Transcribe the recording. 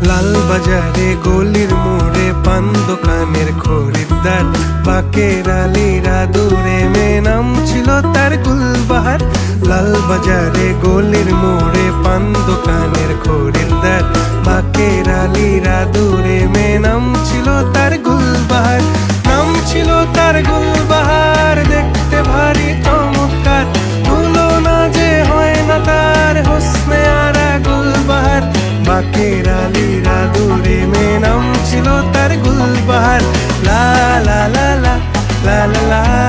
লাল বাজারে গলির মোড়ে পান দোকানের খরিদ্দার, বাকের আলীরা দূরে মেয়ে নাম ছিল তার গুলবাহার। লাল বাজারে গলির মোড়ে পান দোকানের খরিদ্দার, বাকের আলীরা দূরে মেয়ে নাম ছিল তার গুলবাহার। নাম ছিল তার গুলবাহার, দেখতে ভারী চমৎকার, তুলনা যে হয় না তার হোসনে আরা গুলবাহার। বাকের আলীরা দূরে মেয়ে নাম ছিল তার গুলবাহার। লা লা লা লা লা লা লা